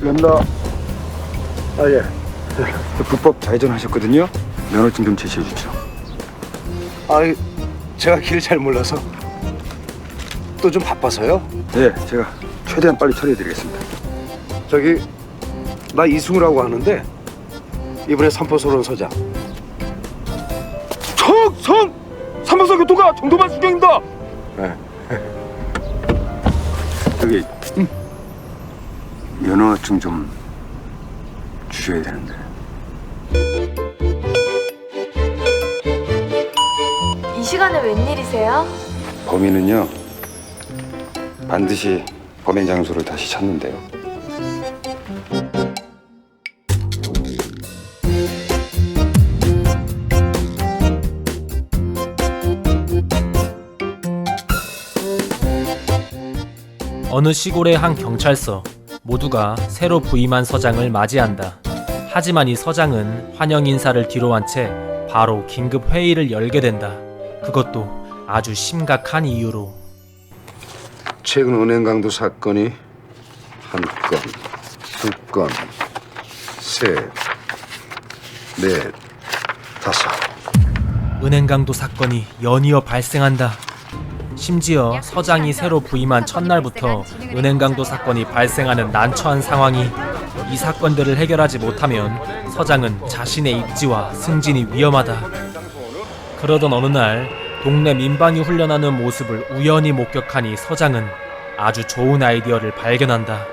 감사합니다. 아, 예. 불법 좌회전하셨거든요. 면허증 좀 제시해 주십시오. 아, 제가 길 잘 몰라서 또 좀 바빠서요. 네, 제가 최대한 빨리 처리해 드리겠습니다. 저기 나 이승우라고 하는데 이번에 삼포소론 서장. 청성! 삼성선 교통가 정도만 수경입니다. 네. 여기 면허증 좀 주셔야 되는데. 이 시간에 웬일이세요? 범인은요 반드시 범행 장소를 다시 찾는데요. 어느 시골의 한 경찰서. 모두가 새로 부임한 서장을 맞이한다. 하지만 이 서장은 환영 인사를 뒤로한 채 바로 긴급 회의를 열게 된다. 그것도 아주 심각한 이유로. 최근 은행 강도 사건이 한 건, 두 건, 셋, 넷, 다섯. 은행 강도 사건이 연이어 발생한다. 심지어 서장이 새로 부임한 첫날부터 은행 강도 사건이 발생하는 난처한 상황이. 이 사건들을 해결하지 못하면 서장은 자신의 입지와 승진이 위험하다. 그러던 어느 날 동네 민방위 훈련하는 모습을 우연히 목격한 이 서장은 아주 좋은 아이디어를 발견한다.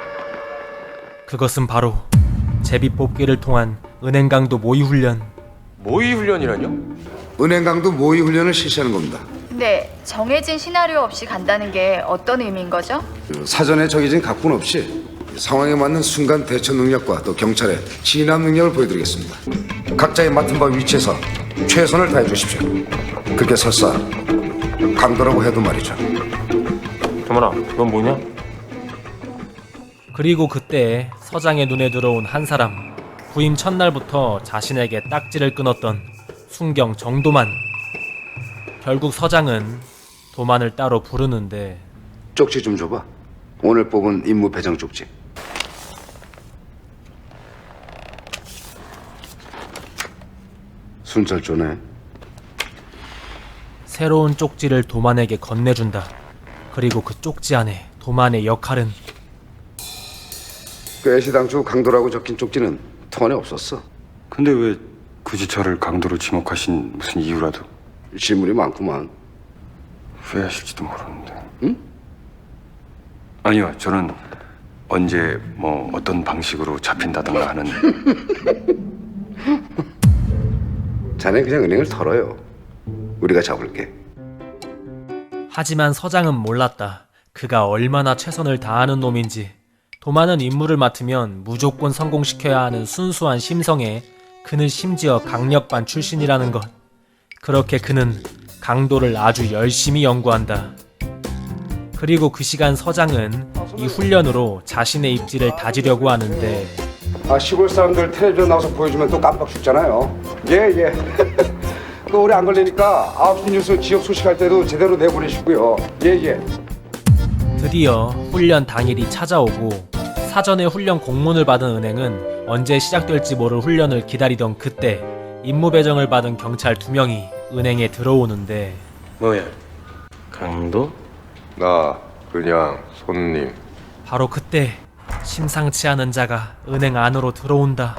그것은 바로 제비 뽑기를 통한 은행 강도 모의 훈련. 모의 훈련이라뇨? 은행 강도 모의 훈련을 실시하는 겁니다. 근데 정해진 시나리오 없이 간다는 게 어떤 의미인 거죠? 사전에 정해진 각본 없이 상황에 맞는 순간 대처 능력과 또 경찰의 진압 능력을 보여드리겠습니다. 각자의 맡은 바 위치에서 최선을 다해 주십시오. 그게 설사 강도라고 해도 말이죠. 정만아, 넌 뭐냐? 그리고 그때 서장의 눈에 들어온 한 사람. 부임 첫날부터 자신에게 딱지를 끊었던 순경 정도만. 결국 서장은 도만을 따로 부르는데. 쪽지 좀 줘봐. 오늘 뽑은 임무 배정 쪽지. 순찰조네. 새로운 쪽지를 도만에게 건네준다. 그리고 그 쪽지 안에 도만의 역할은. 그 애시당초 강도라고 적힌 쪽지는 통 안에 없었어. 근데 왜 굳이 저를 강도로 지목하신 무슨 이유라도? 질문이 많구만. 후회하실지도 모르는데. 응? 아니요, 저는 언제 뭐 어떤 방식으로 잡힌다던가 하는. 자네 그냥 은행을 털어요. 우리가 잡을게. 하지만 서장은 몰랐다. 그가 얼마나 최선을 다하는 놈인지. 도만은 임무를 맡으면 무조건 성공시켜야 하는 순수한 심성에 그는 심지어 강력반 출신이라는 것. 그렇게 그는 강도를 아주 열심히 연구한다. 그리고 그 시간 서장은 이 훈련으로 자신의 입지를 다지려고 하는데. 시골 사람들 텔레비전 나와서 보여주면 또 깜빡 죽잖아요. 예. 또 오래 안 걸리니까 9시 뉴스 지역 소식할 때도 제대로 내보내시고요. 예. 드디어 훈련 당일이 찾아오고 사전에 훈련 공문을 받은 은행은 언제 시작될지 모를 훈련을 기다리던 그때 임무 배정을 받은 경찰 2명이 은행에 들어오는데. 뭐야? 강도? 나 그냥 손님. 바로 그때 심상치 않은 자가 은행 안으로 들어온다.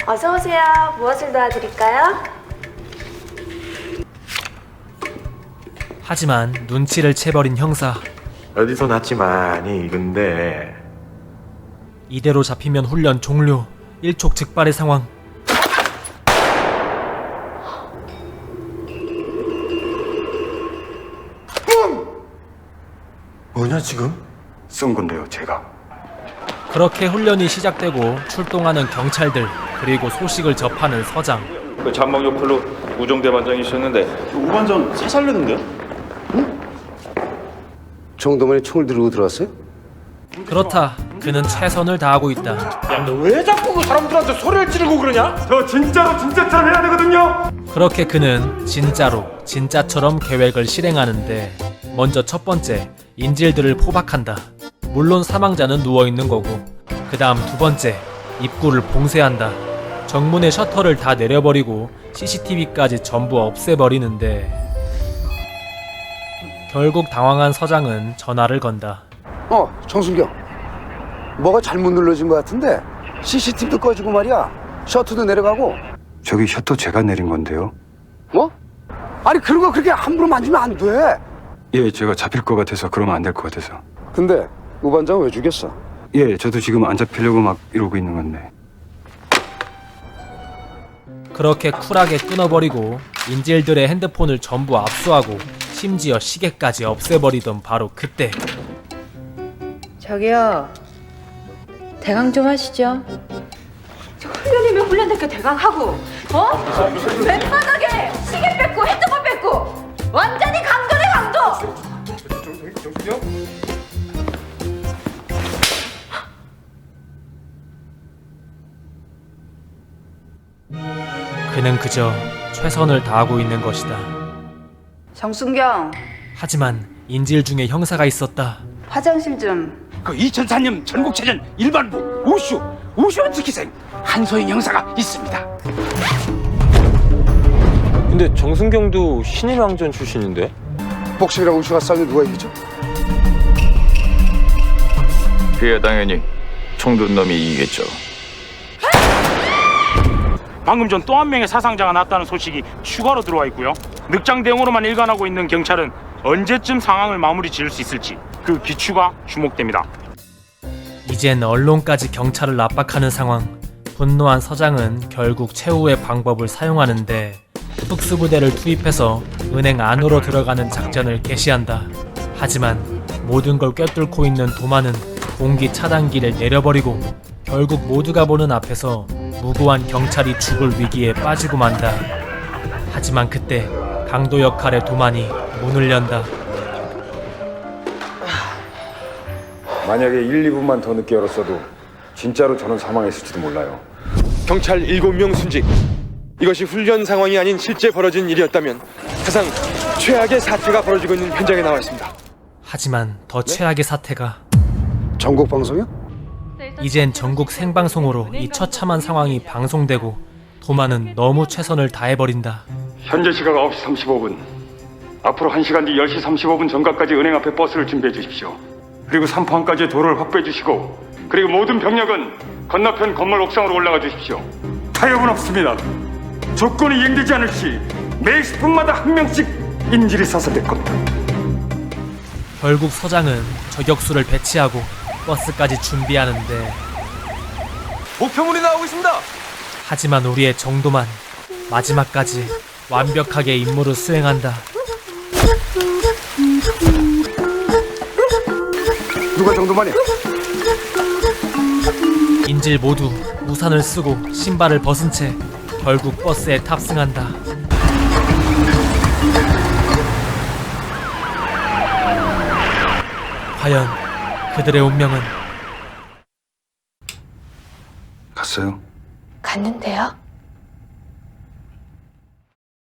어서 오세요. 무엇을 도와드릴까요? 하지만 눈치를 채버린 형사. 어디서 났지만이 근데 이대로 잡히면 훈련 종료. 일촉즉발의 상황. 뭐냐 지금? 쓴 건데요, 제가. 그렇게 훈련이 시작되고 출동하는 경찰들, 그리고 소식을 접하는 서장. 그 잔망 역할로 우정대 반장이셨는데 우반장 사살렸는데요? 정도만이 총을 들고 들어왔어요? 그렇다. 그는 최선을 다하고 있다. 야, 너 왜 자꾸 그 사람들한테 소리를 지르고 그러냐? 저 진짜처럼 해야 되거든요. 그렇게 그는 진짜로 진짜처럼 계획을 실행하는데. 먼저 첫 번째, 인질들을 포박한다. 물론 사망자는 누워있는 거고, 그 다음 두 번째, 입구를 봉쇄한다. 정문의 셔터를 다 내려버리고 CCTV까지 전부 없애버리는데 결국 당황한 서장은 전화를 건다. 정순경. 뭐가 잘못 눌러진 것 같은데? CCTV도 꺼지고 말이야. 셔터도 내려가고. 저기 셔터 제가 내린 건데요. 뭐? 아니 그런 거 그렇게 함부로 만지면 안 돼. 예, 제가 잡힐 것 같아서 그러면 안 될 것 같아서. 근데 우반장 왜 죽였어? 예, 저도 지금 안 잡히려고 막 이러고 있는 건데. 그렇게 쿨하게 끊어버리고 인질들의 핸드폰을 전부 압수하고 심지어 시계까지 없애버리던 바로 그때 저기요, 대강 좀 하시죠. 훈련이면 훈련답게 대강하고, 맨바닥에 시계 뺏고 핸드폰 뺏고 완전히 강도네 강도. 그는 그저 최선을 다하고 있는 것이다. 정순경, 하지만 인질 중에 형사가 있었다. 화장실 좀. 그 2004년 전국체전 일반부 우슈 특기생 한소영 형사가 있습니다. 근데 정순경도 신인왕전 출신인데? 복싱이랑 우슈가 싸우면 누가 이기죠? 그야 당연히 총든 놈이 이기겠죠. 방금 전 또 한 명의 사상자가 났다는 소식이 추가로 들어와 있고요. 늑장 대응으로만 일관하고 있는 경찰은 언제쯤 상황을 마무리 지을 수 있을지 그 기추가 주목됩니다. 이젠 언론까지 경찰을 압박하는 상황. 분노한 서장은 결국 최후의 방법을 사용하는데 특수부대를 투입해서 은행 안으로 들어가는 작전을 개시한다. 하지만 모든 걸 꿰뚫고 있는 도마는 공기 차단기를 내려버리고 결국 모두가 보는 앞에서 무고한 경찰이 죽을 위기에 빠지고 만다. 하지만 그때 강도 역할의 도만이 문을 연다. 만약에 1, 2분만 더 늦게 열었어도 진짜로 저는 사망했을지도 몰라요. 경찰 7명 순직. 이것이 훈련 상황이 아닌 실제 벌어진 일이었다면 가장 최악의 사태가 벌어지고 있는 현장에 나와 있습니다. 하지만 더 최악의 사태가 전국 방송이요? 이젠 전국 생방송으로 이 처참한 상황이 방송되고 도마는 너무 최선을 다해버린다. 현재 시각 9시 35분. 앞으로 1시간 뒤 10시 35분 정각까지 은행 앞에 버스를 준비해 주십시오. 그리고 3포항까지의 도로를 확보해 주시고, 그리고 모든 병력은 건너편 건물 옥상으로 올라가 주십시오. 타협은 없습니다. 조건이 이행되지 않을 시 매 10분마다 한 명씩 인질이 사살될 겁니다. 결국 서장은 저격수를 배치하고 버스까지 준비하는데 목표물이 나오고 있습니다. 하지만 우리의 정도만 마지막까지 완벽하게 임무를 수행한다. 누가 정도만이야? 인질 모두 우산을 쓰고 신발을 벗은 채 결국 버스에 탑승한다. 과연 그들의 운명은? 갔어요? 갔는데요?